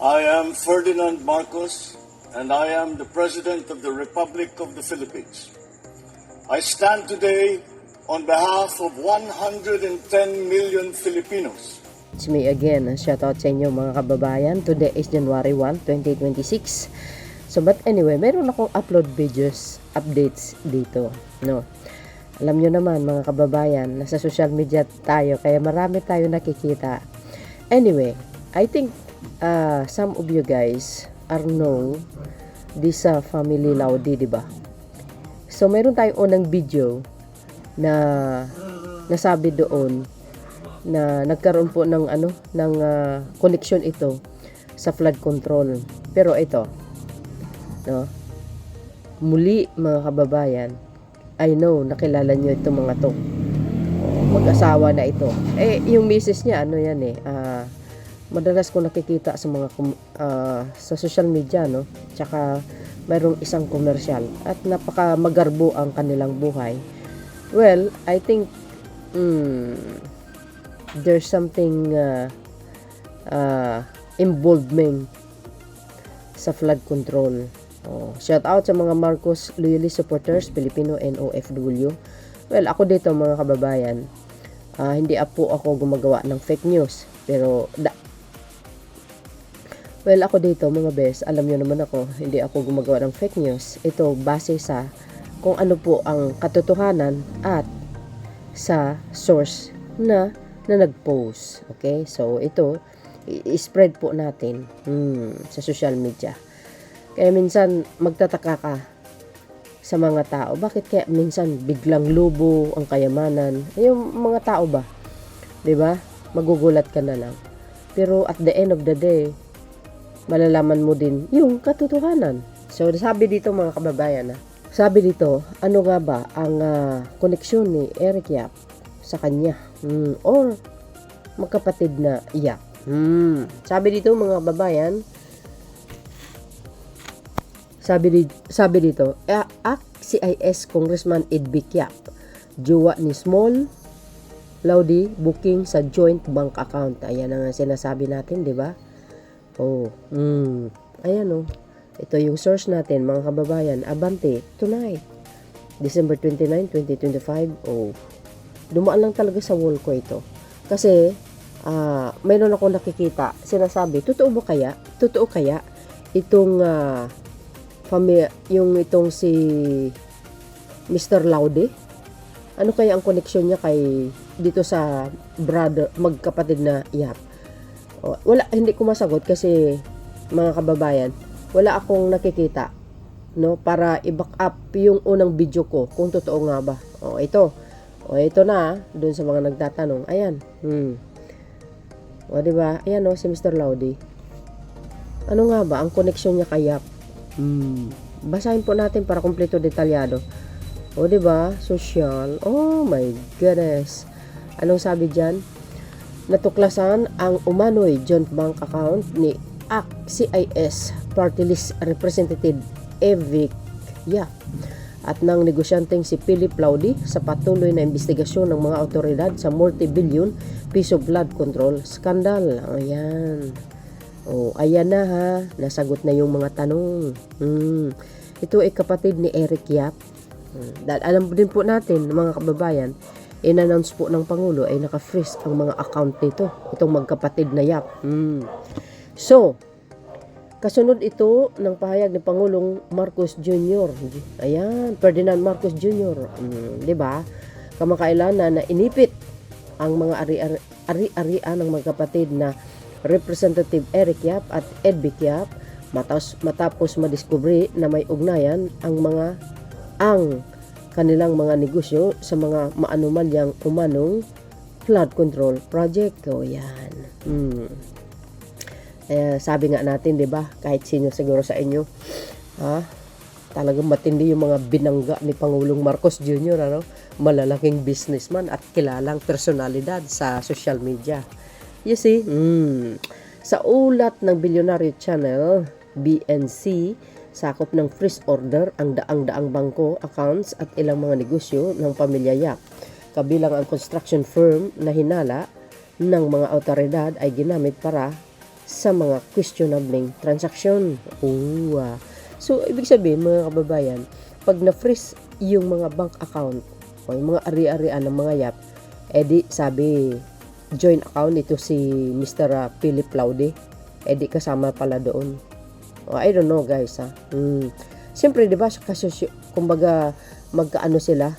I am Ferdinand Marcos, and I am the President of the Republic of the Philippines. I stand today on behalf of 110 million Filipinos. It's me again. Shoutout sa inyo mga kababayan. Today is January 1, 2026. So but anyway, meron akong upload videos, updates dito. No. Alam nyo naman mga kababayan, nasa social media tayo, kaya marami tayo nakikita. Anyway, I think some of you guys are know this family Laude, di ba? So meron tayong unang video na nasabi doon na nagkaroon po ng connection ito sa flood control. Pero ito, no? Muli mga kababayan, I know nakilala niyo itong mga to. Mag-asawa na ito. Yung misis niya madalas ko nakikita sa mga sa social media, no? Tsaka mayroong isang commercial at napaka magarbo ang kanilang buhay. Well, I think there's something involvement sa flood control. Shout out sa mga Marcos loyalist supporters, Filipino and OFW. Well, ako dito mga kababayan, hindi po ako gumagawa ng fake news. Pero ako dito mga best, alam nyo naman ako, hindi ako gumagawa ng fake news. Ito base sa kung ano po ang katotohanan at sa source na nag-post. Okay? So, ito, i-spread po natin sa social media. Kaya minsan, magtataka ka sa mga tao. Bakit kaya minsan biglang lubo ang kayamanan? Yung mga tao ba? 'Di ba? Magugulat ka na lang. Pero at the end of the day, malalaman mo din yung katotohanan. So, sabi dito mga kababayan, sabi dito, ano nga ba ang koneksyon ni Eric Yap sa kanya? Or magkapatid na Yap? Sabi dito mga kababayan, sabi dito, CIS Congressman Ed Vic Yap, jowa ni Small Laude, booking sa joint bank account. Ayan ang sinasabi natin, di ba? Ayan ito yung source natin mga kababayan. Abante, tonight, December 29, 2025. Dumaan lang talaga sa wall ko ito. Kasi, mayroon ako nakikita, sinasabi, totoo kaya itong itong si Mr. Laude? Ano kaya ang connection niya dito sa magkapatid na Yap? Wala, hindi ko masagot kasi mga kababayan, wala akong nakikita, no, para i-back up yung unang video ko kung totoo nga ba. Ito na doon sa mga nagtatanong. Ayan. Di ba? Ayan si Mr. Laude. Ano nga ba ang connection niya kay Yap? Basahin po natin para kumpleto detalyado. Di ba? Social. Oh my goodness. Anong sabi diyan? Natuklasan ang umano'y joint bank account ni CIS Party List Representative Evic Yap at ng negosyanteng si Philip Laude sa patuloy na investigasyon ng mga awtoridad sa multi-billion piso flood control scandal. Ayan. Ayan na ha. Nasagot na yung mga tanong. Ito ay kapatid ni Eric Yap. Dahil alam din po natin, mga kababayan, in-announce po ng Pangulo ay naka-freeze ang mga account nito. Itong magkapatid na Yap. So, kasunod ito ng pahayag ni Pangulong Marcos Jr. Ayan, Ferdinand Marcos Jr. Di ba? Kamakailan na inipit ang mga ari-arian ng magkapatid na Representative Eric Yap at Ed Vic Yap matapos madiskubre na may ugnayan ang kanilang mga negosyo sa mga maanumalyang umanong flood control project. Yan. Sabi nga natin, 'di ba? Kahit sino siguro sa inyo, talagang matindi yung mga binangga ni Pangulong Marcos Jr., malalaking businessman at kilalang personalidad sa social media. You see, sa ulat ng Billionaire Channel, BNC, sakop ng freeze order ang daang-daang bangko, accounts at ilang mga negosyo ng pamilya Yap. Kabilang ang construction firm na hinala ng mga awtoridad ay ginamit para sa mga questionable transaksyon. So, ibig sabihin, mga kababayan, pag na-freeze yung mga bank account o yung mga ari-arian ng mga YAP, edi sabi, joint account ito si Mr. Philip Laude, edi kasama pala doon. I don't know guys ha. Siyempre, di ba, kasi kumbaga magkaano sila,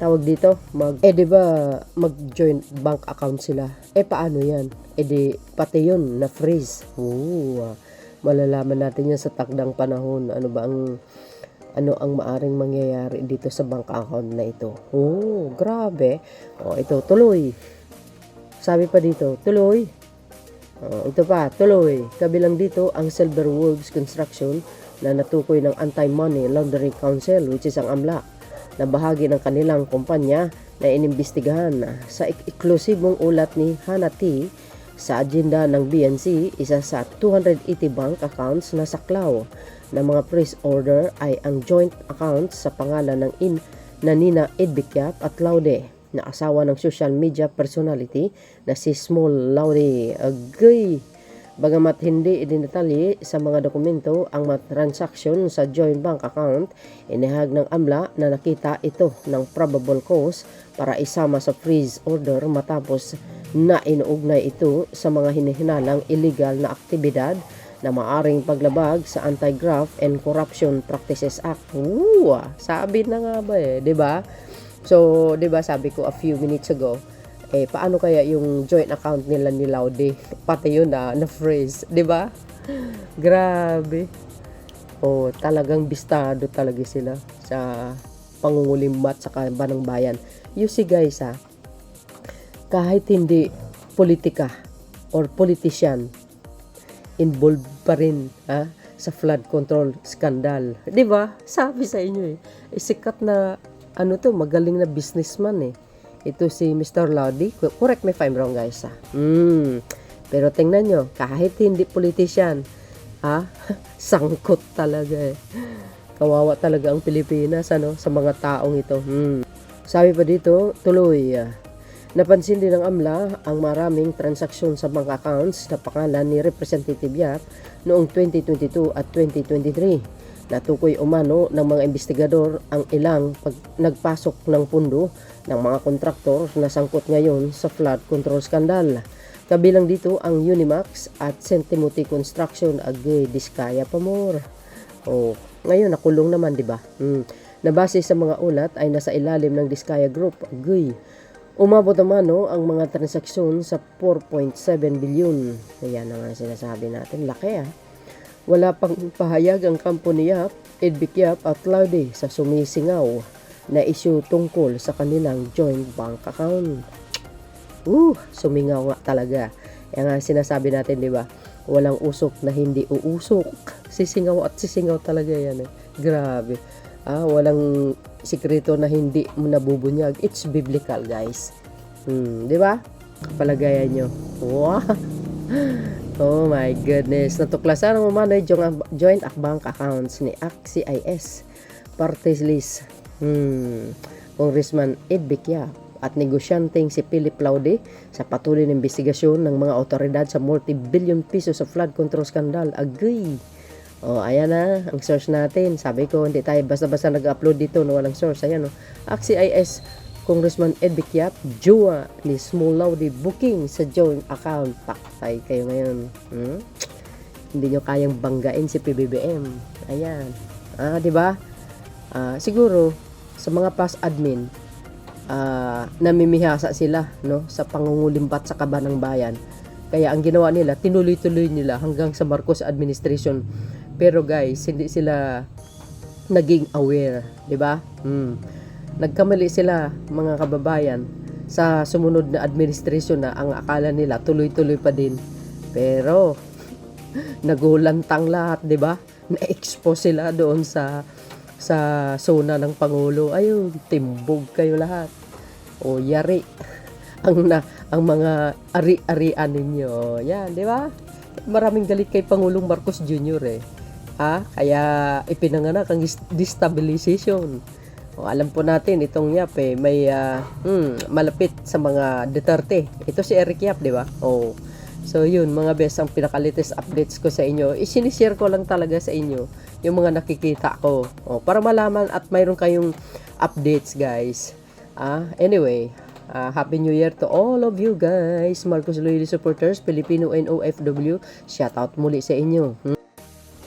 tawag dito, di ba, mag-joint bank account sila. Paano yan? Di, pati yun, na-freeze. Malalaman natin yan sa takdang panahon. Ano ang maaring mangyayari dito sa bank account na ito. Grabe. Ito, tuloy. Sabi pa dito, tuloy. Ito pa, tuloy. Kabilang dito, ang Silver Wolves Construction na natukoy ng Anti-Money Laundering Council, which is ang AMLA, na bahagi ng kanilang kumpanya na inimbestigahan. Sa eksklusibong ulat ni Hannah T. sa agenda ng BNC, isa sa 280 bank accounts na saklaw na mga freeze order ay ang joint accounts sa pangalan ng Nina Edbikyap at Laude, na asawa ng social media personality na si Small Laude. Agay! Bagamat hindi idinatali sa mga dokumento ang mga transaksyon sa joint bank account, inihag ng AMLA na nakita ito ng probable cause para isama sa freeze order matapos na inuugnay ito sa mga hinihinalang illegal na aktibidad na maaring paglabag sa Anti-Graft and Corruption Practices Act. Sabi na nga ba 'di ba? So, 'di ba sabi ko a few minutes ago, paano kaya yung joint account nila ni Laude? Pati yun na-freeze, 'di ba? Grabe. Talagang bistado talaga sila sa pangungulimbat sa kabanang bayan. You see guys kahit hindi politika or politician, involved pa rin sa flood control scandal. 'Di ba? Sabi sa inyo sikat na magaling na businessman Ito si Mr. Laude. Correct me if I'm wrong guys Pero tingnan nyo, kahit hindi politician, sangkot talaga Kawawa talaga ang Pilipinas sa mga taong ito. Sabi pa dito, tuloy. Napansin din ng AMLA ang maraming transaksyon sa bank accounts na pangalan ni Representative Yap noong 2022 at 2023. Natukoy umano ng mga investigador ang ilang nagpasok ng pundo ng mga kontraktor na sangkot ngayon sa flood control scandal. Kabilang dito ang Unimax at St. Timothy Construction. Agay, diskaya pa more. Ngayon nakulong naman, di ba? Nabase sa mga ulat ay nasa ilalim ng Diskaya Group. Agay. Umabot naman ang mga transaksyon sa 4.7 billion. Ayan na nga sinasabi natin. Laki Wala pang pahayag ang kampo ni Yap, Edbikyap at Laude sa sumisingaw na issue tungkol sa kanilang joint bank account. Sumingaw nga talaga. Yan nga sinasabi natin, di ba? Walang usok na hindi uusok. Sisingaw at sisingaw talaga yan Grabe. Walang sikreto na hindi mo nabubunyag. It's biblical, guys. Di ba? Kapalagayan nyo. Wow! Oh my goodness. Natuklasan ng umano'y joint bank accounts ni ACT-CIS Party List Congressman Edbikyap at negosyanteng si Philip Laude sa patuloy na investigasyon ng mga otoridad sa multi-billion pesos sa flood control scandal. Agay! Ayan na, ang source natin. Sabi ko, hindi tayo basta-basta nag-upload dito na walang source. Ayan ACT-CIS Congressman Edbikyap, jowa ni Small Laude booking sa joint account. Paktay kayo ngayon. Hindi nyo kayang banggain si PBBM. Ayan. Di ba? Siguro, sa mga past admin, namimihasa sila sa pangungulimbat sa kabanang bayan. Kaya ang ginawa nila, tinuloy-tuloy nila hanggang sa Marcos administration. Pero guys, hindi sila naging aware, 'di ba? Nagkamali sila, mga kababayan, sa sumunod na administration na ang akala nila tuloy-tuloy pa din. Pero nagulantang lahat, 'di ba? Na-expose sila doon sa zona ng Pangulo. Ayun, timbog kayo lahat. Yari ang mga ari-arian ninyo. Yan, 'di ba? Maraming galit kay Pangulong Marcos Jr. Kaya ipinanganak ang destabilization. Alam po natin itong Yap may malapit sa mga Duterte. Ito si Eric Yap, 'di ba? So yun mga best, ang pinaka-latest updates ko sa inyo. Isinishare ko lang talaga sa inyo yung mga nakikita ko. Para malaman at mayroon kayong updates guys. Anyway, Happy New Year to all of you guys. Marcos Loyalty supporters, Filipino and OFW. Shout out muli sa inyo.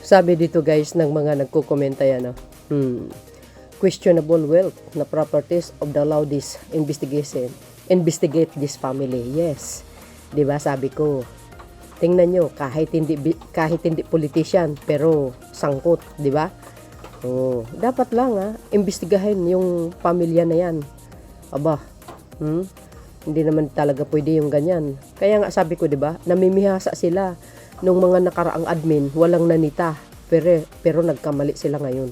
Sabi dito guys ng mga nagko-komenta yan. Questionable wealth na properties of the Laudis investigate this family. Yes. 'Di ba sabi ko? Tingnan nyo, kahit hindi politician pero sangkot, 'di ba? Dapat lang imbestigahin yung pamilya na 'yan. Aba, hindi naman talaga pwede yung ganyan. Kaya nga sabi ko, 'di ba? Namimihasa sila nung mga nakaraang admin, walang nanita. Pero nagkamali sila ngayon.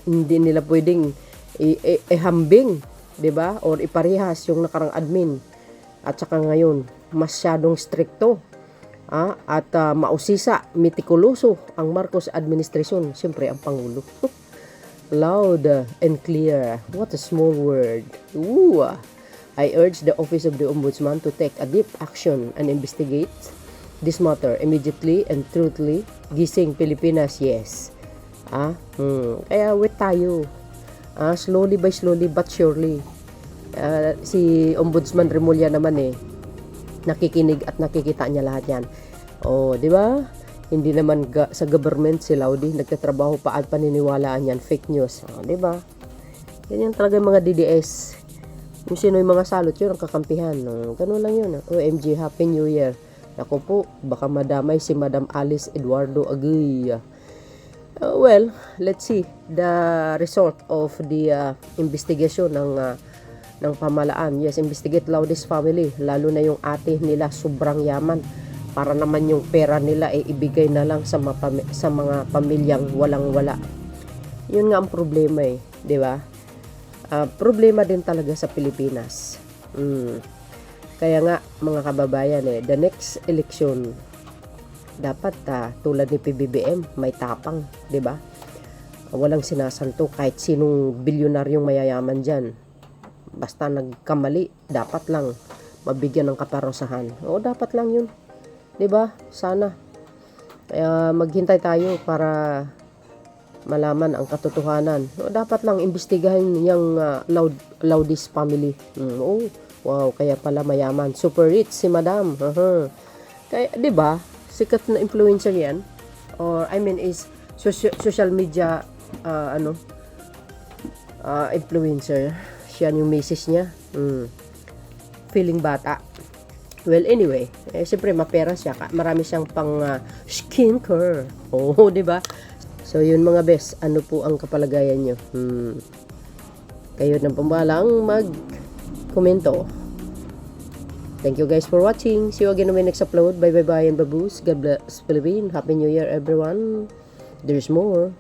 Hindi nila pwedeng ihambing, 'di ba? Or iparehas yung nakaraang admin. At saka ngayon, masyadong strikto. At mausisa, mitikuloso ang Marcos administration. Siyempre, ang Pangulo. Loud and clear. What a small word. Ooh. I urge the Office of the Ombudsman to take a deep action and investigate this matter immediately and truthfully. Gising Pilipinas, yes. Kaya wait tayo. Slowly by slowly but surely. Si Ombudsman Remulla naman nakikinig at nakikita niya lahat yan. Di ba? Hindi naman sa government si Laudi nagtatrabaho pa at paniniwalaan yan, fake news. Di ba? Ganyan talaga yung mga DDS. Kung sino yung mga salot yun, ang kakampihan. Ganun lang yun. OMG, Happy New Year. Ako po, baka madamay si Madam Alice Eduardo Aguy. Well, let's see the result of the investigation ng pamalaan. Yes, investigate Laudis family, lalo na yung ate nila sobrang yaman, para naman yung pera nila ibigay na lang sa mga pamilyang walang-wala. Yun nga ang problema di ba? Problema din talaga sa Pilipinas. Kaya nga mga kababayan the next election dapat tulad ni PBBM, may tapang, di ba? Walang sinasanto kahit sinong bilyonaryong mayayaman diyan. Basta nagkamali, dapat lang mabigyan ng kaparusahan. Dapat lang yun. 'Di ba? Sana. Kaya maghintay tayo para malaman ang katotohanan. Dapat lang imbestigahin yung Laudis family. Wow, kaya pala mayaman. Super rich si Madam. Kaya 'di ba? Sikat na influencer 'yan. Or is social media influencer. Siya yung misis niya. Feeling bata. Well, anyway, siyempre mapera siya. Marami siyang pang skincare. Di ba? So, yun mga best. Ano po ang kapalagayan nyo? Kayo nang pambalang mag-komento. Thank you guys for watching. See you again on my next upload. Bye bye bye and baboos. God bless Philippines. Happy New Year everyone. There's more.